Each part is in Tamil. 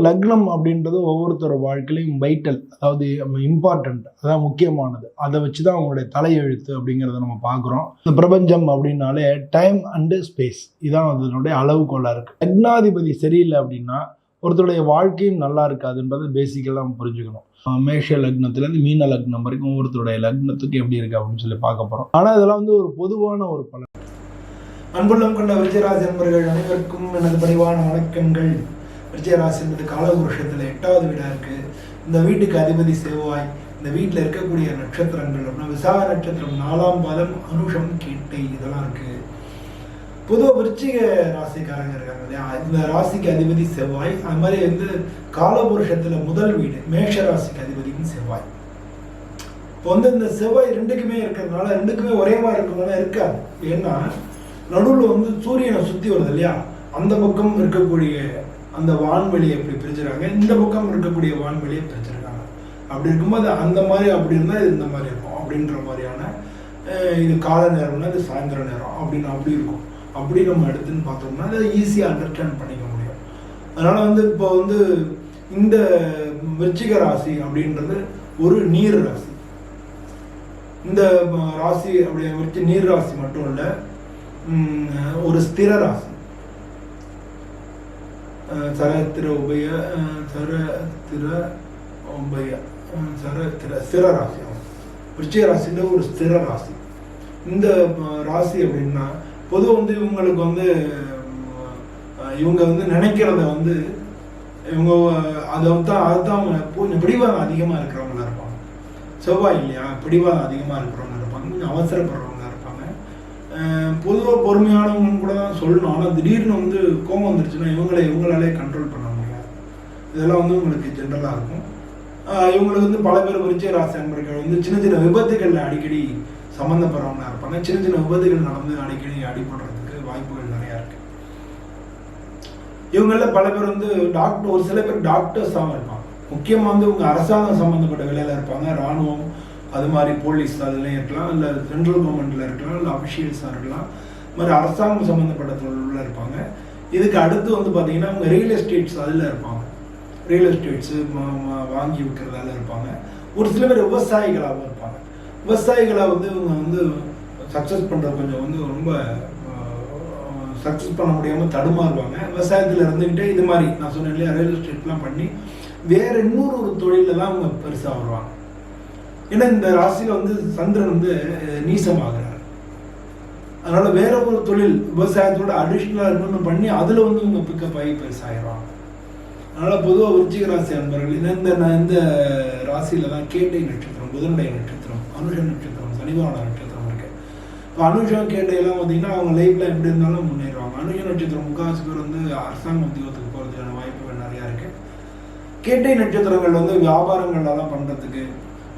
லக்னம் அப்படின்றது ஒவ்வொருத்தரோட வாழ்க்கையிலையும் வைட்டல், அதாவது இம்பார்ட்டன்ட், அதான் முக்கியமானது. அதை வச்சு தான் அவங்களுடைய தலையெழுத்து அப்படிங்கிறத நம்ம பார்க்குறோம். இந்த பிரபஞ்சம் அப்படின்னாலே டைம் அண்டு ஸ்பேஸ், இதான் அதனுடைய அளவுகோலாக இருக்குது. லக்னாதிபதி சரியில்லை அப்படின்னா ஒருத்தருடைய வாழ்க்கையும் நல்லா இருக்காதுன்றது பேசிக்கலாக நம்ம புரிஞ்சுக்கணும். மேஷ லக்னத்துலேருந்து மீன லக்னம் வரைக்கும் ஒவ்வொருத்தருடைய லக்னத்துக்கு எப்படி இருக்குது அப்படின்னு சொல்லி பார்க்க போகிறோம். ஆனால் இதெல்லாம் வந்து ஒரு பொதுவான ஒரு பலன். அன்புள்ளம் கொண்ட விருச்சிகராசி நண்பர்கள் அனைவருக்கும் எனது பணிவான வணக்கங்கள். விருச்சிகராசி என்பது காலபுருஷத்தில் 8வது வீடாக இருக்குது. இந்த வீட்டுக்கு அதிபதி செவ்வாய். இந்த வீட்டில் இருக்கக்கூடிய நட்சத்திரங்கள் அப்படின்னா விசாக நட்சத்திரம் 4ஆம் பாதம், அனுஷம், கேட்டை இதெல்லாம் இருக்குது. பொதுவாக விருச்சிக ராசிக்காரங்க இருக்காங்க இல்லையா, இந்த ராசிக்கு அதிபதி செவ்வாய். அது மாதிரி வந்து காலபுருஷத்தில் முதல் வீடு மேஷ ராசிக்கு அதிபதியும் செவ்வாய். இப்போ வந்து இந்த செவ்வாய் ரெண்டுக்குமே இருக்கிறதுனால ரெண்டுக்குமே ஒரே மாதிரி இருக்கிறதுனால இருக்காது. ஏன்னா நடுவில் வந்து சூரியனை சுற்றி வருது இல்லையா, அந்த பக்கம் இருக்கக்கூடிய அந்த வான்வெளியை எப்படி பிரிச்சிருக்காங்க, இந்த பக்கம் இருக்கக்கூடிய வான்வெளியை பிரிச்சிருக்காங்க. அப்படி இருக்கும்போது அந்த மாதிரி அப்படி இருந்தால் இது இந்த மாதிரி இருக்கும் அப்படின்ற மாதிரியான, இது கால நேரம்னா இது சாயந்தர நேரம் அப்படின்னு அப்படி இருக்கும். அப்படி நம்ம எடுத்துன்னு பார்த்தோம்னா அதை ஈஸியாக அண்டர்ஸ்டாண்ட் பண்ணிக்க முடியும். அதனால் வந்து இப்போ வந்து இந்த விருச்சிக ராசி அப்படின்றது ஒரு நீர் ராசி. இந்த ராசி அப்படி நீர் ராசி மட்டும் இல்லை, ஒரு ஸ்திர ராசி. ஸ்திர ராசி. விருச்சிக ராசின்ற ஒரு ஸ்திர ராசி. இந்த ராசி அப்படின்னா பொதுவாக வந்து இவங்களுக்கு வந்து இவங்க வந்து நினைக்கிறத வந்து இவங்க அதைத்தான் அவங்க கொஞ்சம் பிடிவாதம் அதிகமாக இருக்கிறவங்களா இருப்பாங்க. செவ்வாய் இல்லையா, பிடிவாதம் அதிகமாக இருக்கிறவங்க இருப்பாங்க, கொஞ்சம் அவசரப்படுறவங்க இருப்பாங்க. பொதுவாக பொறுமையானவங்கன்னு கூட தான் சொல்லணும். ஆனால் திடீர்னு வந்து கோபம் வந்துருச்சுன்னா இவங்களாலே கண்ட்ரோல் பண்ண முடியாது. இதெல்லாம் வந்து உங்களுக்கு ஜென்ரலாக இருக்கும். இவங்களுக்கு வந்து பல பேர் விருச்சிக ராசி நண்பர்கள் வந்து சின்ன சின்ன விபத்துகளில் அடிக்கடி சம்மந்தப்படுறவங்களா இருப்பாங்க. சின்ன சின்ன விபத்துகள் நடந்து அடிக்கடி அடிபடுறதுக்கு வாய்ப்புகள் நிறையா இருக்கு. இவங்கள பல பேர் வந்து டாக்டர், ஒரு சில பேர் டாக்டர்ஸாகவும் இருப்பாங்க. முக்கியமாக வந்து இவங்க அரசாங்கம் சம்மந்தப்பட்ட வேலையில் இருப்பாங்க. இராணுவம், அது மாதிரி போலீஸ் அதுலேயும் இருக்கலாம், இல்லை சென்ட்ரல் கவர்மெண்ட்டில் இருக்கலாம், இல்லை அஃபிஷியல்ஸாக இருக்கலாம். இது மாதிரி அரசாங்கம் சம்மந்தப்பட்ட தொழிலில் இருப்பாங்க. இதுக்கு அடுத்து வந்து பார்த்தீங்கன்னா அவங்க ரியல் எஸ்டேட்ஸ் அதில் இருப்பாங்க. ரியல் எஸ்டேட்ஸு வாங்கி விற்கிறதால இருப்பாங்க. ஒரு சில பேர் விவசாயிகளாகவும் இருப்பாங்க. விவசாயிகளாக வந்து இவங்க வந்து சக்ஸஸ் பண்ணுறது கொஞ்சம் வந்து ரொம்ப சக்ஸஸ் பண்ண முடியாமல் தடுமாறுவாங்க. விவசாயத்தில் இருந்துக்கிட்டே இது மாதிரி நான் சொன்னேன் இல்லையா, ரியல் எஸ்டேட்லாம் பண்ணி வேறு இன்னொரு தொழிலெல்லாம் அவங்க பெருசாக வருவாங்க. ஏன்னா இந்த ராசியில் வந்து சந்திரன் வந்து நீசமாகிறார். அதனால் வேற ஒரு தொழில் விவசாயத்தோட அடிஷ்னலாக இன்னொன்று பண்ணி அதில் வந்து இவங்க பிக்கப் ஆகி பெருசாகிடுவாங்க. அதனால் பொதுவாக விருச்சிக ராசி அன்பர்கள் இந்த ராசியில் தான் கேட்டை நட்சத்திரம், புதனுடைய நட்சத்திரம், அனுஷ நட்சத்திரம், சனிவான நட்சத்திரம் இருக்கு. இப்போ அனுஷம் கேட்டையெல்லாம் பார்த்தீங்கன்னா அவங்க லைஃப்பில் எப்படி இருந்தாலும் முன்னேறுவாங்க. அனுஷ நட்சத்திரம் முக்கால்வாசி பேர் வந்து அரசாங்க உத்தியோகத்துக்கு போகிறதுக்கான வாய்ப்புகள் நிறையா இருக்குது. கேட்டை நட்சத்திரங்கள் வந்து வியாபாரங்கள்லாம் பண்ணுறதுக்கு,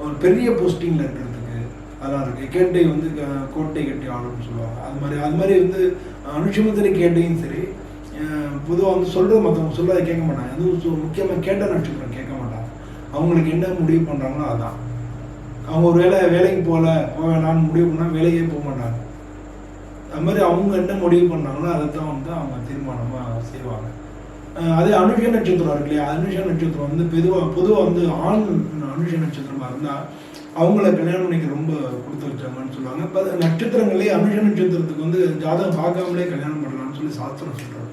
ஒரு பெரிய போஸ்டிங்கில் இருக்கிறதுக்கு அதெல்லாம் இருக்குது. கேட்டை வந்து கோட்டை கட்டி ஆளுன்னு சொல்லுவாங்க. அது மாதிரி வந்து அனுஷமத்திரி கேட்டையும் சரி, பொதுவாக வந்து சொல்கிறது மற்றவங்க சொல்ல அதை கேட்க மாட்டாங்க. அதுவும் முக்கியமாக கேட்ட நட்சத்திரம் கேட்க மாட்டாங்க. அவங்களுக்கு என்ன முடிவு பண்ணுறாங்களோ அதான். அவங்க ஒரு வேலைக்கு போவேணான்னு முடிவு பண்ணால் வேலைக்கே போக மாட்டாங்க. அது மாதிரி அவங்க என்ன முடிவு பண்ணாங்களோ அதை தான் வந்து அவங்க தீர்மானமாக செய்வாங்க. அதே அனுஷ நட்சத்திரம் இருக்கு இல்லையா, அனுஷ நட்சத்திரம் வந்து பொதுவாக வந்து ஆண் அனுஷ நட்சத்திரமாக இருந்தால் அவங்கள கல்யாணம் பண்ணிக்க ரொம்ப கொடுத்து வச்சாங்கன்னு சொல்லுவாங்க. இப்போ நட்சத்திரங்களே அனுஷ நட்சத்திரத்துக்கு வந்து ஜாதகம் பார்க்காமலே கல்யாணம் பண்ணலாம்னு சொல்லி சாஸ்திரம் சொல்கிறாங்க.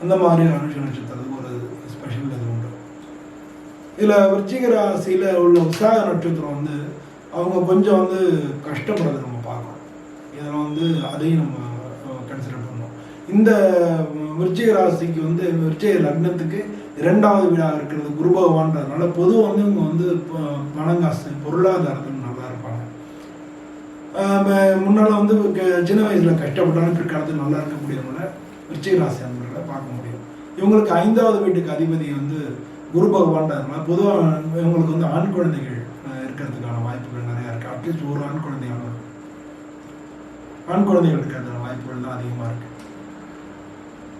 அந்த மாதிரி அனுஷ நட்சத்திரத்துக்கு ஒரு ஸ்பெஷல் இது உண்டு. இதில் விருச்சிக ராசியில் உள்ள விசாக நட்சத்திரம் வந்து அவங்க கொஞ்சம் வந்து கஷ்டப்படுறதை நம்ம பார்க்கணும். இதெல்லாம் வந்து அதையும் நம்ம கன்சிடர் பண்ணணும். இந்த விருச்சிக ராசிக்கு வந்து விருச்சிக லக்னத்துக்கு 2வது வீடாக இருக்கிறது குரு பகவான்றதுனால பொதுவாக வந்து இவங்க வந்து பணங்காசு பொருளாதாரத்தில் நல்லா இருப்பாங்க. முன்னால் வந்து சின்ன வயசில் கஷ்டப்பட்டாலும் பிற்காலத்தில் நல்லா இருக்கக்கூடியவங்கள விருச்சிக ராசி அன்பர்களை பார்க்க முடியும். இவங்களுக்கு 5வது வீட்டுக்கு அதிபதி வந்து குரு பகவான்றதுனால பொதுவாக இவங்களுக்கு வந்து ஆண் குழந்தைகள் இருக்கிறதுக்கான வாய்ப்புகள் நிறையா இருக்குது. அட்லீஸ்ட் ஒரு ஆண் குழந்தைகள் இருக்கிறதுக்கான வாய்ப்புகள் தான் அதிகமாக இருக்குது.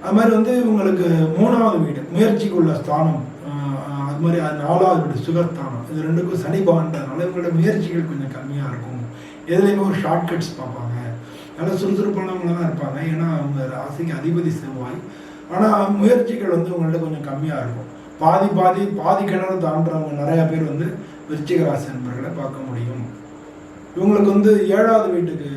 அது மாதிரி வந்து இவங்களுக்கு 3வது வீடு முயற்சிக்குள்ள ஸ்தானம், அது மாதிரி 4வது வீடு சுகஸ்தானம், இது ரெண்டுக்கும் சனி பகவான்றதுனால இவங்களோட முயற்சிகள் கொஞ்சம் கம்மியாக இருக்கும். எதுலேயுமே ஒரு ஷார்ட்கட்ஸ் பார்ப்பாங்க. நல்லா சுறுசுறுப்பானவங்க தான் இருப்பாங்க. ஏன்னா அவங்க ராசிக்கு அதிபதி செவ்வாய். ஆனால் முயற்சிகள் வந்து உங்கள்கிட்ட கொஞ்சம் கம்மியாக இருக்கும். பாதி கிணறு தாண்டுறவங்க நிறையா பேர் வந்து விருச்சிக ராசி நண்பர்களை பார்க்க முடியும். இவங்களுக்கு வந்து 7வது வீட்டுக்கு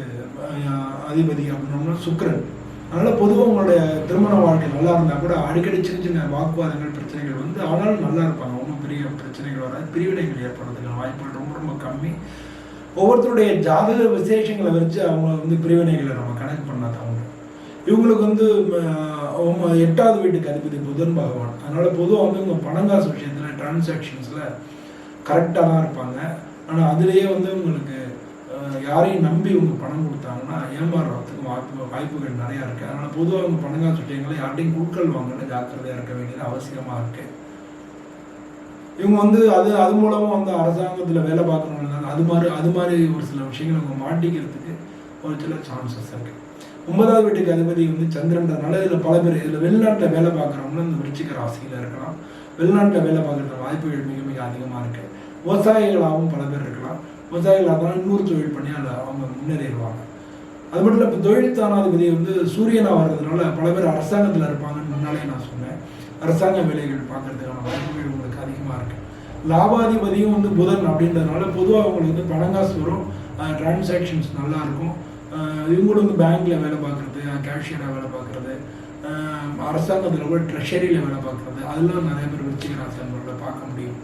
அதிபதி அப்படின்னா சுக்கிரன். அதனால் பொதுவாக உங்களுடைய திருமண வாழ்க்கை நல்லா இருந்தால் கூட அடிக்கடி சின்ன சின்ன வாக்குவாதங்கள் பிரச்சனைகள் வந்து ஆனாலும் நல்லா இருப்பாங்க. ஒன்றும் பெரிய பிரச்சனைகள் வராது, பிரிவினைகள் ஏற்படுறதுக்கான வாய்ப்புகள் ரொம்ப ரொம்ப கம்மி. ஒவ்வொருத்தருடைய ஜாதக விசேஷங்களை வச்சு அவங்க வந்து பிரிவினைகளை நம்ம கணக்கு பண்ணாதான் அவங்க. இவங்களுக்கு வந்து 8வது வீட்டுக்கு அதிபதி புதன் பகவான். அதனால் பொதுவாக வந்து இவங்க பணங்காசு விஷயத்தில் டிரான்சாக்ஷன்ஸில் கரெக்டாக தான் இருப்பாங்க. ஆனால் அதுலேயே வந்து உங்களுக்கு யாரையும் நம்பி இவங்க பணம் கொடுத்தாங்கன்னா ஏமாறுறதுக்கு வாய்ப்புகள் நிறையா இருக்குது. அதனால் பொதுவாக அவங்க பணங்காசு விஷயங்களை யார்ட்டையும் குழுக்கள் வாங்கல ஜாக்கிரதையாக இருக்க வேண்டியது அவசியமாக இருக்குது. இவங்க வந்து அது மூலமாக வந்து அரசாங்கத்தில் வேலை பார்க்கணும்னால அது மாதிரி ஒரு சில விஷயங்கள் அவங்க மாட்டிக்கிறதுக்கு ஒரு சில சான்சஸ் இருக்குது. 9வது வீட்டுக்கு அதிபதி வந்து சந்திரன்றதுனால இதில் பல பேர் இதில் வெளிநாட்டில் வேலை பார்க்குறவங்களும் இந்த விருச்சிக ராசியில் இருக்கலாம். வெளிநாட்டில் வேலை பார்க்குற வாய்ப்புகள் மிக மிக அதிகமாக இருக்குது. விவசாயிகளாகவும் பல பேர் இருக்கலாம். விவசாயிகளாக தான் இன்னொரு தொழில் பண்ணி அதில் அவங்க முன்னேறிடுவாங்க. அது மட்டும் இல்லை, இப்போ தொழில் தானாதிபதி வந்து சூரியனாக வர்றதுனால பல பேர் அரசாங்கத்தில் இருப்பாங்கன்னு முன்னாலே நான் சொன்னேன். அரசாங்க வேலைகள் பார்க்கறதுக்கான வாய்ப்புகள் உங்களுக்கு அதிகமாக இருக்குது. லாபாதிபதியும் வந்து புதன் அப்படின்றதுனால பொதுவாக அவங்களுக்கு வந்து பணங்காசு வரும், டிரான்சாக்ஷன்ஸ் நல்லாயிருக்கும். இவங்களும் வந்து பேங்க்கில் வேலை பார்க்குறது, கேஷியராக வேலை பார்க்குறது, அரசாங்கத்தில் கூட ட்ரெஷரியில் வேலை பார்க்குறது, அதெல்லாம் நிறைய பேர் விருச்சிக ராசியை பார்க்க முடியும்.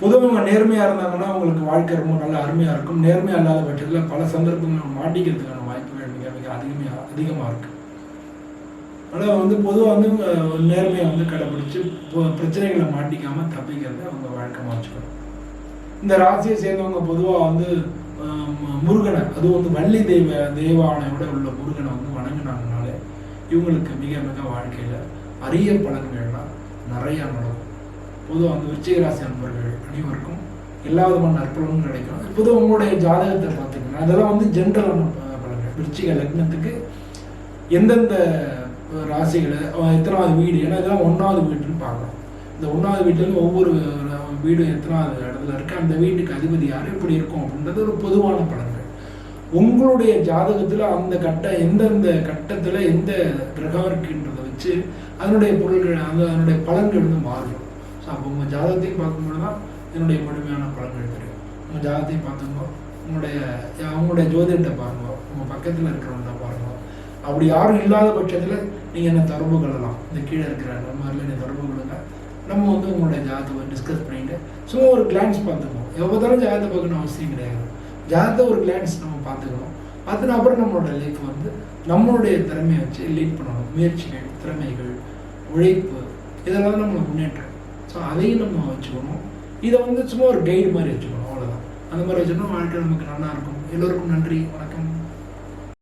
பொதுவாக நேர்மையாக இருந்தாங்கன்னா அவங்களுக்கு வாழ்க்கை ரொம்ப நல்ல அருமையாக இருக்கும். நேர்மையாக இல்லாத பட்சத்தில் பல சந்தர்ப்பங்கள் மாட்டிக்கிறதுக்கான வாய்ப்புகள் மிக மிக அதிகமாக இருக்குது. ஆனால் வந்து பொதுவாக வந்து நேர்மையை வந்து கடைப்பிடிச்சு பிரச்சனைகளை மாட்டிக்காமல் தப்பிக்கிறது அவங்க வழக்கமாக வச்சுக்கணும். இந்த ராசியை சேர்ந்தவங்க பொதுவாக வந்து முருகனை, அதுவும் வந்து வள்ளி தெய்வானையோட உள்ள முருகனை வந்து வணங்கினாங்கனாலே இவங்களுக்கு மிக மிக வாழ்க்கையில் அரிய பலன்கள்லாம் நிறையா நடக்கும். பொதுவாக வந்து விருச்சிக ராசி நண்பர்கள் அனைவருக்கும் எல்லா விதமான நற்பலனும் கிடைக்கும். பொதுவாக உங்களுடைய ஜாதகத்தை பார்த்துக்கணும். அதெல்லாம் வந்து ஜென்ரலான பலன்கள். விருச்சிக லக்னத்துக்கு எந்தெந்த ராசிகளை எத்தனாவது வீடு, ஏன்னா இதெல்லாம் 1வது வீடுன்னு பார்க்கலாம். இந்த 1வது வீட்டில் ஒவ்வொரு வீடு எத்தனாவது இடத்துல இருக்குது, அந்த வீட்டுக்கு அதிபதி யார், எப்படி இருக்கும் அப்படின்றது ஒரு பொதுவான பலன்கள். உங்களுடைய ஜாதகத்தில் அந்த எந்தெந்த கட்டத்தில் எந்த கிரகம் இருக்குன்றதை வச்சு அதனுடைய பொருள்கள் அதனுடைய பலன்கள் வந்து மாறும். ஸோ அப்போ உங்கள் ஜாதகத்தையும் பார்க்கும்போது தான் இதனுடைய முழுமையான பலன்கள் தெரியும். உங்கள் ஜாதகத்தையும் பார்த்துக்கோ, அவங்களுடைய ஜோதிடத்தை பாருங்க, உங்கள் பக்கத்தில் இருக்கிறவங்க பாருங்க. அப்படி யாரும் இல்லாத பட்சத்தில் நீங்கள் என்ன தொடர்பு கொள்ளலாம். இந்த கீழே இருக்கிற நம்பரில் என்ன தொடர்பு கொள்ளுங்க. நம்ம வந்து உங்களுடைய ஜாதகத்தை டிஸ்கஸ் பண்ணிட்டு சும்மா ஒரு கிளான்ஸ் பார்த்துக்கணும். எவ்வளோதாலும் ஜாதகத்தை பார்க்கணும் அவசியம் கிடையாது. ஜாதகத்தை ஒரு கிளான்ஸ் நம்ம பார்த்துக்கணும். பார்த்துட்டு அப்புறம் நம்மளோட லைஃப் வந்து நம்மளுடைய திறமையை வச்சு லீட் பண்ணணும். முயற்சிகள், திறமைகள், உழைப்பு, இதெல்லாம் நம்மளை முன்னேற்றம். ஸோ அதையும் நம்ம வச்சுக்கணும். இதை வந்து சும்மா ஒரு கைடு மாதிரி வச்சுக்கணும், அவ்வளோதான். அந்த மாதிரி வச்சுக்கணும். வாழ்க்கை நமக்கு நல்லா இருக்கும். எல்லோருக்கும் நன்றி, வணக்கம்.